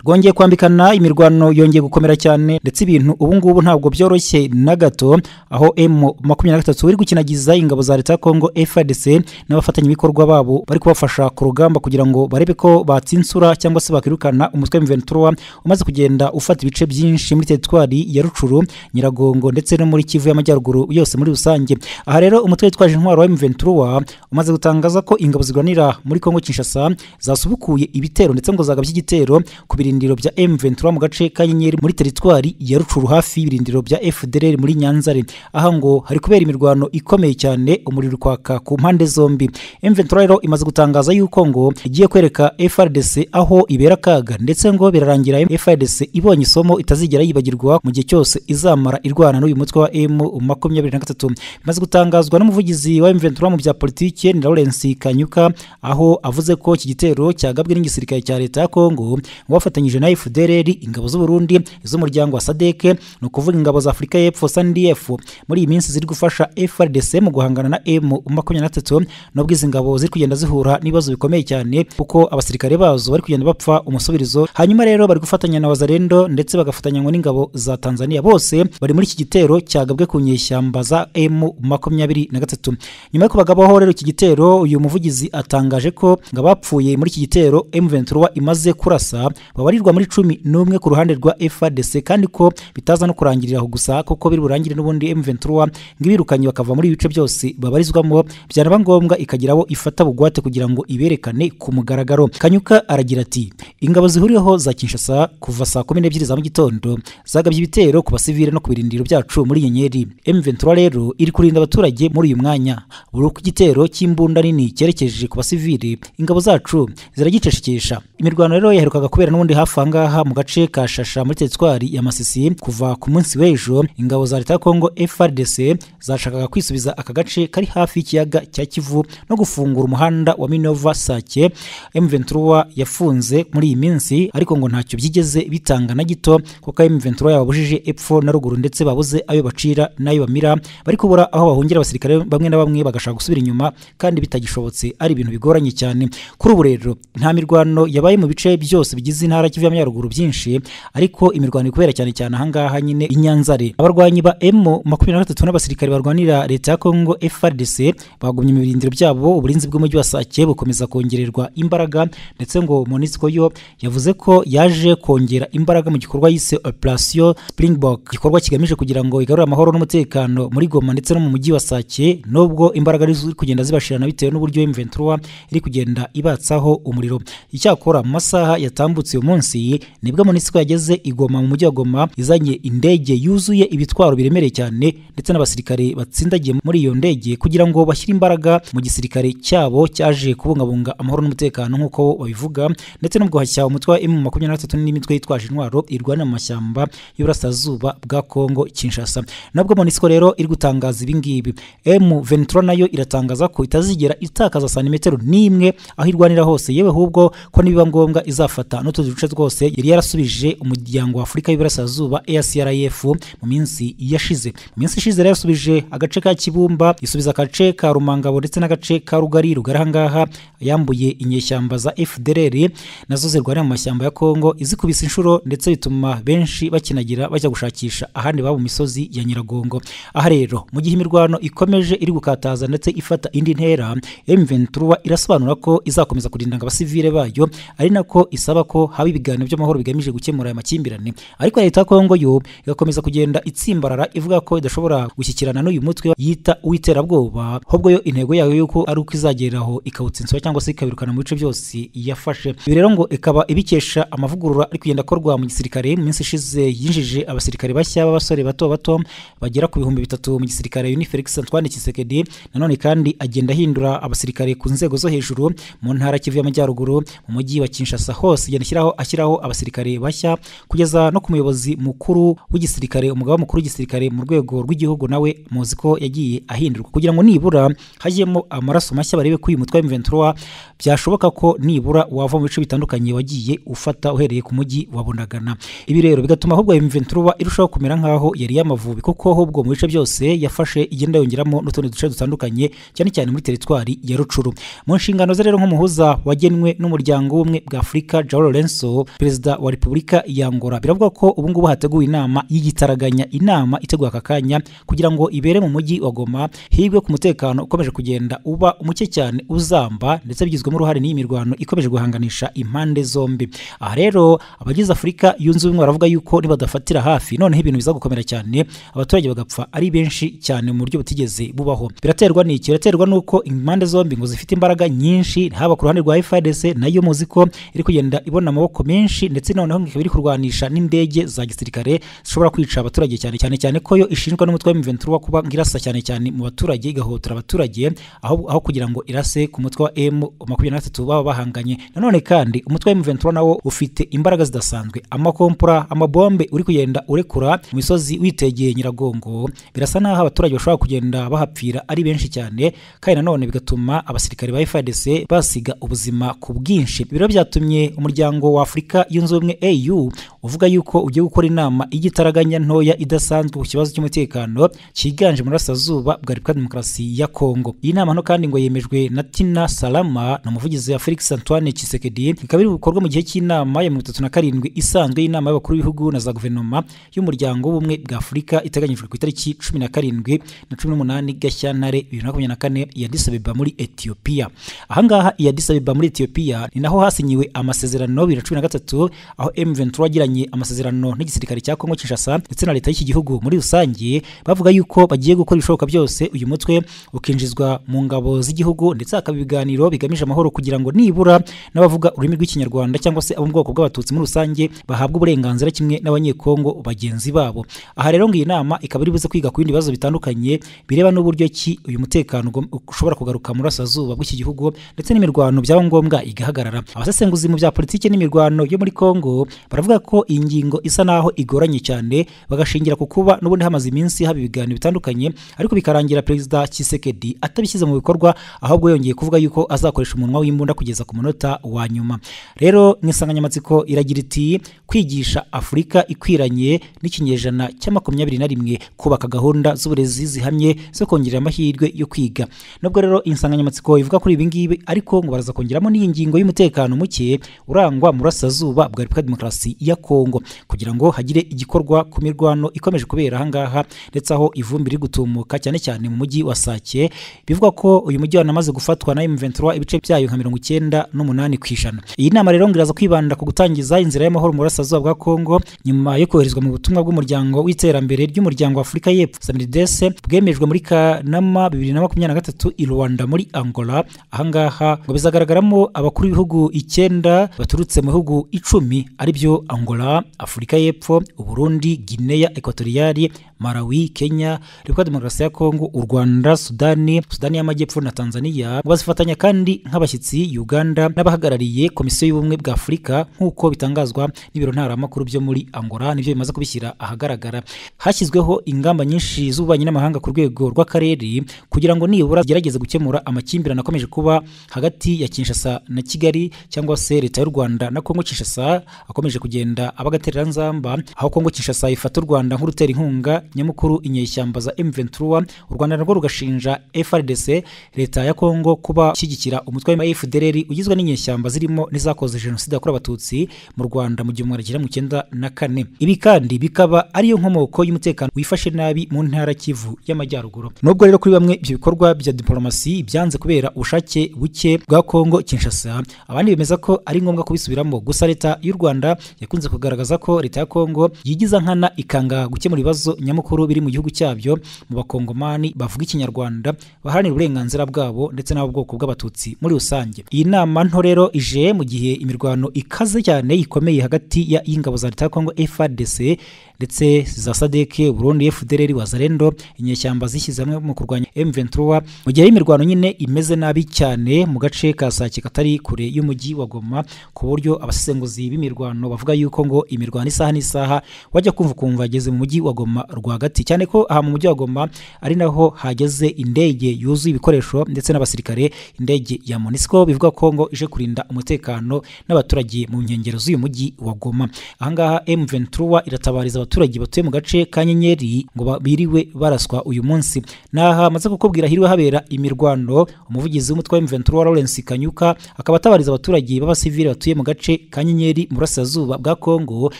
rwongeye kwambikana imirwano yongeye gukomera cyane ndetse ibintu ubu ngubu ntabwo byoroshye na gato aho M23 uri gukinagiza ingabo za leta ya Kongo Fardc n'abafatanya bikorwa babo bari kubafasha ku rugamba kugira ngo barebe ko batsinsura cyangwa se bakirukana umutwe M23 umaze kugenda ufata ibice byinshi muri teritwari ya Rucuru, Nyiragongo ndetse no muri Kivu y'Amajyaruguru yose muri rusange. Aha rero umutwe witwaje intwaro wa M23 umaze gutangaza ko ingabo zigwanira muri Kongo Kinshasa zasubukuye ibitero ndetse ngo zagabye igitero ku birindiro bya M23 mu gace ka Nyenyeri muri teritwari ya Rucuru hafi y'ibirindiro bya FDLR muri Nyanzare. Aha ngo hari kubera imirwano ikomeye cyane, umuriro kwaka ku mpande zombi. M23 rero imaze gutangaza yuko ngo igiye kwereka Fardc aho ibera kaga ndetse ngo birarangira Fardc ibonye isomo itazigera yibagirwa mu gihe cyose izamara irwana n'uyu mutwe wa M23. Imaze gutangazwa n'umuvugizi wa M23 mu bya politike ni Lawrence Kanyuka, aho avuze ko iki gitero cyagabwe n'igisirikare cya leta ya Kongo ngo bafatanyije na FDLR, ingabo z'u Burundi, iz'umuryango wa Sadc, no kuvuga ingabo za Afrika y'Epfo SANDF muri iyi minsi ziri gufasha Fardc mu guhangana na M23, nubwo izi ngabo ziri kugenda zihura n'ibibazo bikomeye cyane kuko abasirikare bazo bari kugenda bapfa umusubirizo. Hanyuma rero bari gufatanya na Wazalendo ndetse bagafatanya n'ingabo za Tanzania, bose bari muri iki gitero cyagabwe ku nyeshyamba za M23. Nyuma yo kubagabaho rero iki gitero, uyu muvugizi atangaje ko ngabapfuye muri iki gitero M23 imaze kurasa babarirwa muri 11 ku ruhande rwa Fardc, kandi ko bitaza no kurangirira aho gusa kuko biri burangire n'ubundi M23 ngibirukanye bakava muri ibice byose babarizwamo, byanaba ngombwa ikagiraho ifata bugwate kugira ngo iberekane ku mugaragaro. Kanyuka aragira ati ingabo zihuriyeho za Kinshasa kuva saa 12 za mu gitondo zagabye ibitero ku basivile no ku birindiro byacu muri Nyenyeri. M23 rero iri kurinda abaturage muri uyu mwanya, buri ku gitero cy'imbunda nini cyerekeje ku basivile ingabo zacu ziragiceshekesha. Imirwano rero yaherukaga kubera n'ubundi hafi angaha mu gace ka Shasha muri teritwari ya Masisi kuva ku munsi w'ejo. Ingabo za leta ya Kongo Fardc zashakaga kwisubiza aka gace kari hafi y'ikiyaga cya Kivu no gufungura umuhanda wa Minova Sake M23 yafunze muri iyi minsi, ariko ngo ntacyo byigeze bitanga na gito kuko M23 yababujije epfo na ruguru ndetse babuze ayo bacira nayo bamira, bari kubura aho bahungira abasirikare bamwe na bamwe bagashaka gusubira inyuma kandi bitagishobotse, ari ibintu bigoranye cyane. Kuri ubu rero nta mirwano yabaye mu bice byose bigize intara Kivu y'Amajyaruguru byinshi, ariko imirwano ikubera cyane cyane ahangaha nyine Inyanzare. Abarwanyi ba M23 n'abasirikare barwanira leta ya Kongo Fardc bagumye mu birindiro byabo. Uburinzi bw'umujyi wa Sake bukomeza kongererwa imbaraga ndetse ngo MONUSCO yo yavuze ko yaje kongera imbaraga mu gikorwa yise Operation Springbok, gikorwa kigamije kugira ngo igarure amahoro n'umutekano muri Goma ndetse no mu mujyi wa Sake, nubwo imbaraga ziri kugenda zibashirana bitewe n'uburyo M23 iri kugenda ibatsaho umuriro. Icyakora mu masaha yatambutse uyu munsi nibwo MONUSCO yageze igoma mu mujyi wa Goma izanye indege yuzuye ibitwaro biremereye cyane ndetse n'abasirikare batsindagiye muri iyo ndege kugira ngo bashyire imbaraga mu gisirikare cyabo cyaje kubungabunga amahoro n'umutekano nk'uko babivuga, ndetse no guhashya umutwe wa M23 n'imitwe yitwaje intwaro irwana mu mashyamba y'Iburasirazuba bwa Kongo Kinshasa. Nabwo MONUSCO rero iri gutangaza ibingibi, M23 nayo iratangaza ko itazigera itakaza santimetero n'imwe aho irwanira hose, yewe ahubwo ko nibiba ngombwa izafata n'utundi duce twose yari yarasubije umuryango wa Afurika y'Iburasirazuba EACRF mu minsi yashize. Mu minsi ishize rero yasubije agace ka Kibumba, isubiza agace ka Rumangabo ndetse n'agace ka Rugari rugarahangaha, yambuye inyeshyamba za FDLR nazo zirwanira mu mashyamba ya Kongo izikubisa inshuro ndetse bituma benshi bakinagira bajya gushakisha ahandi baba mu misozi ya Nyiragongo. Aha rero mu gihe imirwano ikomeje iri gukataza ndetse ifata indi ntera, M23 irasobanura ko izakomeza kurinda abasivile bayo, ari nako isaba ko haba ibiganiro by'amahoro bigamije gukemura aya makimbirane. Ariko leta ya Kongo yo igakomeza kugenda itsimbarara ivuga ko idashobora gushyikirana n'uyu mutwe yita uwiterabwoba, ahubwo yo intego yayo yuko ari uko izageraho ikawutsinsura cyangwa se ikabirukana mu bice byose yafashe. Ibi rero ngo ikaba ibikesha amavugurura ari kugenda akorwa mu gisirikare. Mu minsi ishize yinjije abasirikare bashya b'abasore bato bato bagera ku 3,000 mu gisirikare Felix Antoine Tshisekedi. Nanone kandi agenda hindura abasirikare ku nzego zo hejuru mu ntara Kivu y'Amajyaruguru, mu mujyi wa Kinshasa hose yenda ashyiraho abasirikare bashya kugeza no ku muyobozi mukuru w'igisirikare, umugaba mukuru w'igisirikare mu rwego rw'igihugu, nawe muzi ko yagiye ahindurwa kugira ngo nibura hajyemo amaraso mashya barebe ko uyu mutwe wa M23 byashoboka ko nibura wava mu bice bitandukanye wagiye ufata uhereye ku mujyi wa Bunagana. Ibi rero bigatuma ahubwo M23 irushaho kumera nkaho yari yamavubi, kuko ahubwo mu bice byose yafashe igenda yongeramo n'utundi duce dutandukanye cyane cyane muri teritwari ya Rucuru. Mu nshingano ze rero nk'umuhuza wagenwe n'umuryango w'ubumwe bwa Afurika Joao Lorenzo Santo perezida wa Repubulika ya Angola. Biravuga ko ubu ngubu hateguwe inama y'igitaraganya, inama iteguye aka kanya kugira ngo ibere mu mujyi wa Goma, hibwe ku mutekano ukomeje kugenda uba umuke cyane uzamba, ndetse bigizwemo uruhare n'iyi mirwano ikomeje guhanganisha impande zombi. Aha rero abagize Afurika yunze ubumwe baravuga yuko nibadafatira hafi noneho ibintu biza gukomera cyane, abaturage bagapfa ari benshi cyane mu buryo butigeze bubaho. Biraterwa n'iki? Biraterwa nuko impande zombi ngo zifite imbaraga nyinshi, haba ku ruhande rwa Fardc nayo muzi ko iri kugenda ibona amaboko menshi, ndetse noneho ikaba iri kurwanisha n'indege za gisirikare zishobora kwica abaturage cyane ko yo ishinjwa n'umutwe wa M23 kuba ngirasa cyane mu baturage, igahotora abaturage aho kugira ngo irase ku mutwe wa M23 baba bahanganye. Nanone kandi umutwe wa M23 nawo ufite imbaraga zidasanzwe, amakompora, amabombe uri kugenda urekura mu misozi witegeye Nyiragongo. Birasa naho abaturage bashobora kugenda bahapfira ari benshi cyane, kandi nanone bigatuma abasirikare ba Fardc basiga ubuzima ku bwinshi. Biro byatumye umuryango wa Afurika yunze ubumwe AU uvuga yuko ugiye gukora inama igitaraganya ntoya idasanzwe ku kibazo cy'umutekano cyiganje mu Burasirazuba bwa Repubulika Demokarasi ya Kongo. Iyi nama no kandi ngo yemejwe na Tina Salama na umuvugizi wa Felix Antoine Tshisekedi, ikaba iri gukorwa mu gihe cy'inama ya 37 isanzwe y'inama y'abakuru b'ibihugu na za guverinoma y'umuryango w'ubumwe bwa Afurika iteganyijwe ku itariki 17 na 18 Gashyantare 2024 ya Addis Ababa muri Ethiopia. Ahangaha i Addis Ababa muri Ethiopia ni naho hasinyiwe amasezerano 2013 aho M23 wagiranye amasezerano n'igisirikare cya Kongo Kinshasa ndetse na leta y'iki gihugu muri rusange, bavuga yuko bagiye gukora ibishoboka byose uyu mutwe ukinjizwa mu ngabo z'igihugu, ndetse hakaba ibiganiro bigamije amahoro kugira ngo nibura n'abavuga ururimi rw'ikinyarwanda cyangwa se abo mu bwoko bw'abatutsi muri rusange bahabwa uburenganzira kimwe n'abanyekongo bagenzi babo. Aha rero ngiyi nama ikaba iri buze kwiga ku bindi bibazo bitandukanye bireba n'uburyo ki uyu mutekano ushobora kugaruka mu Burasirazuba bw'iki gihugu, ndetse n'imirwano byaba ngombwa igahagarara. Abasesenguzi mu bya politiki n'imirwano yo muri Kongo baravuga ko iyi ngingo isa naho igoranye cyane, bagashingira ku kuba n'ubundi hamaze iminsi haba ibiganiro bitandukanye, ariko bikarangira perezida Tshisekedi atabishyize mu bikorwa, ahubwo yongeye kuvuga yuko azakoresha umunwa w'imbunda kugeza ku munota wa nyuma. Rero nk'insanganyamatsiko iragira iti kwigisha Afurika ikwiranye n'ikinyejana cya 21 kubaka gahunda z'uburezi zihamye zo kongerera amahirwe yo kwiga. Nubwo rero insanganyamatsiko ivuga kuri ibi ngibi, ariko ngo baraza kongeramo n'iyi ngingo y'umutekano muke urangwa mu Burasirazuba bwa Repubulika Demokarasi ya Kongo, kugira ngo hagire igikorwa ku mirwano ikomeje kubera ahangaha, ndetse aho ivumbi riri gutumuka cyane mu mujyi wa Sadc. Bivuga ko uyu mujyi wanamaze gufatwa na M23 ibice byayo nka 98%. Iyi nama rero ngiraza kwibanda ku gutangiza inzira y'amahoro mu Burasirazuba bwa Kongo nyuma yo koherezwa mu butumwa bw'umuryango w'iterambere ry'umuryango wa Afurika y'Epfo SADC bwemejwe muri Kanama 2023 i Rwanda muri Angola. Ahangaha ngo bizagaragaramo abakuru b'ibihugu 9 baturutse mu bihugu 10 ari byo Angola, Afurika y'Epfo, Uburundi, Guinea Equatoriale, Malawi, Kenya, Repubulika Demokarasi ya Kongo, u Rwanda, Sudani y'Amajyepfo na Tanzania. Bazifatanya kandi nk'abashyitsi Uganda n'abahagarariye Komisiyo y'Ubumwe bwa Afurika, nk'uko bitangazwa n'ibiro ntaramakuru byo muri Angola, nibyo bimaze kubishyira ahagaragara. Hashyizweho ingamba nyinshi z'ububanyi n'amahanga ku rwego rw'akarere kugira ngo nibura gerageze gukemura amakimbirane akomeje kuba hagati ya Kinshasa na Kigali, cyangwa se leta y'u Rwanda na Kongo Kinshasa akomeje kugenda abagaterera nzamba, aho Kongo Kinshasa ifata u Rwanda nk'urutera inkunga nyamukuru inyeshyamba za M23. U Rwanda narwo rugashinja Fardc leta ya Kongo kuba shyigikira umutwe wa FDLR ugizwe n'inyeshyamba zirimo n'izakoze jenoside yakorewe abatutsi mu Rwanda mu 1994. Ibi kandi bikaba ariyo nkomoko y'umutekano wifashe nabi mu ntara Kivu y'Amajyaruguru. Nubwo rero kuri bamwe ibyo bikorwa bya diplomasi byanze kubera ubushake buke bwa Kongo Kinshasa, abandi bemeza ko ari ngombwa kubisubiramo. Gusa leta y'u Rwanda yakunze kugaragaza ko leta ya Kongo yigiza nkana ikanga gukemura ibibazo nyamukuru biri mu gihugu cyabyo mu bakongomani bavuga ikinyarwanda baharanira uburenganzira bwabo ndetse n'abwoko bw'abatutsi muri rusange. Iyi nama nto rero ije mu gihe imirwano ikaze cyane ikomeye hagati y'ingabo za leta ya Kongo Fardc ndetse za Sadc, Burundi, FDLR, Wazalendo, inyeshyamba zishyize hamwe mu kurwanya M23, mu gihe imirwano nyine imeze nabi cyane mu gace ka Sadc katari kure y'umujyi wa Goma, ku buryo abasesenguzi b'imirwano bavuga yuko ngo imirwano isaha n'isaha wajya kumva ageze mu mujyi wa Goma rwagati, cyane ko aha mu mujyi wa Goma ari naho hageze indege yuzuye ibikoresho ndetse n'abasirikare, indege ya MONUSCO bivuga ko ngo ije kurinda umutekano n'abaturage mu nkengero z'uyu mujyi wa Goma. Ahangaha M23 iratabariza abaturage batuye mu gace ka Nyenyeri ngo biriwe baraswa uyu munsi. Naha maze kukubwira hiriwe habera imirwano, umuvugizi w'umutwe wa M23 Lawrence Kanyuka akaba atabariza abaturage b'abasivile batuye mu gace ka Nyenyeri mu burasirazuba bwa Kongo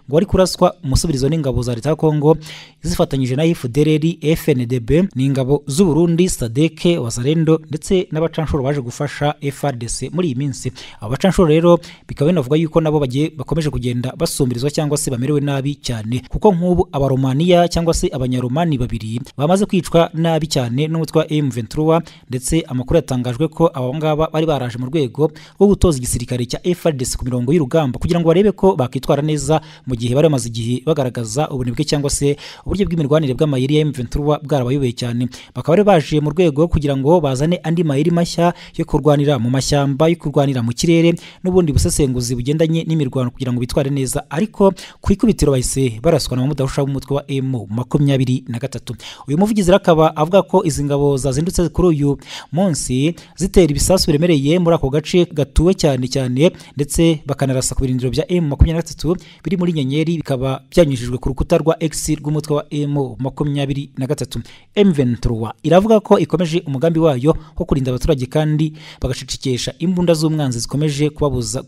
ngo ari kuraswa umusubirizo n'ingabo za leta ya Kongo zifatanyije na FDLR, FNDB n'ingabo z'u Burundi, Sadc, Wazalendo ndetse n'abacanshuro baje gufasha Fardc muri iyi minsi. Aba bacanshuro rero bikaba binavuga yuko nabo bakomeje kugenda basumbirizwa cyangwa se bamerewe nabi cyane, kuko nk'ubu abaromaniya cyangwa se abanyaromani babiri bamaze kwicwa nabi cyane n'umutwe wa M23, ndetse amakuru yatangajwe ko abo ngaba bari baraje mu rwego rwo gutoza igisirikare cya Fardc ku mirongo y'urugamba kugira ngo barebe ko bakitwara neza mu gihe bari bamaze igihe bagaragaza ubunebwe cyangwa se uburyo bw'imirwanire bw'amayeri ya M23 bwarabayobeye cyane. Bakaba bari baje mu rwego kugira ngo bazane andi mayeri mashya yo kurwanira mu mashyamba, yo kurwanira mu kirere n'ubundi busesenguzi bugendanye n'imirwano kugira ngo bitware neza, ariko ku ikubitiro bahise baraswa na mudahusha w'umutwe wa M23. Uyu muvugizi akaba avuga ko izi ngabo zazindutse kuri uyu munsi zitera ibisasu biremereye muri ako gace gatuwe cyane ndetse bakanarasa ku birindiro bya M23 biri muri Nyenyeri, bikaba byanyujijwe ku rukuta rwa X rw'umutwe wa M23. M23 iravuga ko ikomeje umugambi wayo wo kurinda abaturage kandi bagashicikesha imbunda z'umwanzi zikomeje kubuza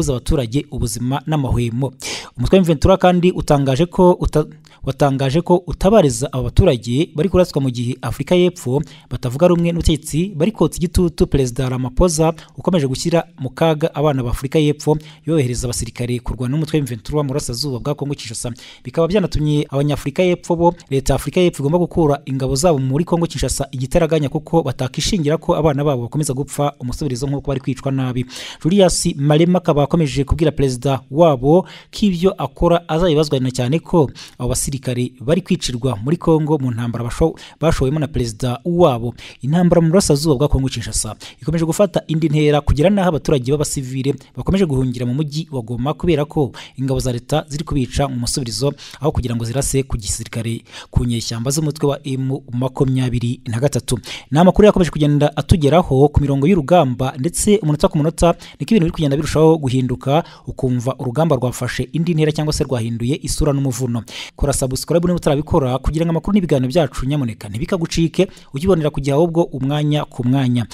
abaturage ubuzima n'amahwemo. Umutwe wa M23 kandi watangaje ko utabariza aba baturage bari kuraswa mu gihe Afrika y'Epfo batavuga rumwe n'ubutegetsi bari kotsa igitutu Perezida Ramaphosa ukomeje gushyira mu kaga abana ba Afrika y'Epfo yohereza abasirikare kurwana n'umutwe wa M23 mu burasirazuba bwa Kongo Kinshasa. Bikaba byanatumye abanyafrika y'Epfo bo leta Afrika y'Epfo igomba gukura ingabo zabo muri Kongo Kinshasa igitaraganya kuko batakishingira ko abana babo bakomeza gupfa umusubirizo nk'uko bari kwicwa nabi. Julius Malema akaba akomeje kubwira perezida wabo k'ibyo akora azayibazwa cyane ko abo basirikare bari kwicirwa muri Kongo mu ntambara bashowemo na perezida wabo. Intambara mu burasirazuba bwa Kongo Kinshasa ikomeje gufata indi ntera kugira naho abaturage b'abasivile bakomeje guhungira mu mujyi wa Goma kubera ko ingabo za leta ziri kubica mu musubirizo aho kugira ngo zirase ku gisirikare ku nyeshyamba z'umutwe wa M23. Ni amakuru yakomeje kugenda atugeraho ku mirongo y'urugamba, ndetse umunota ku munota niko ibintu biri kugenda birushaho guhinduka, ukumva urugamba rwafashe indi ntera cyangwa se rwahinduye isura n'umuvuno. Kora subscribe niba utarabikora kugira ngo amakuru n'ibiganiro byacu nyamuneka ntibikagucike, ujye ubonera ku gihe ahubwo umwanya ku mwanya.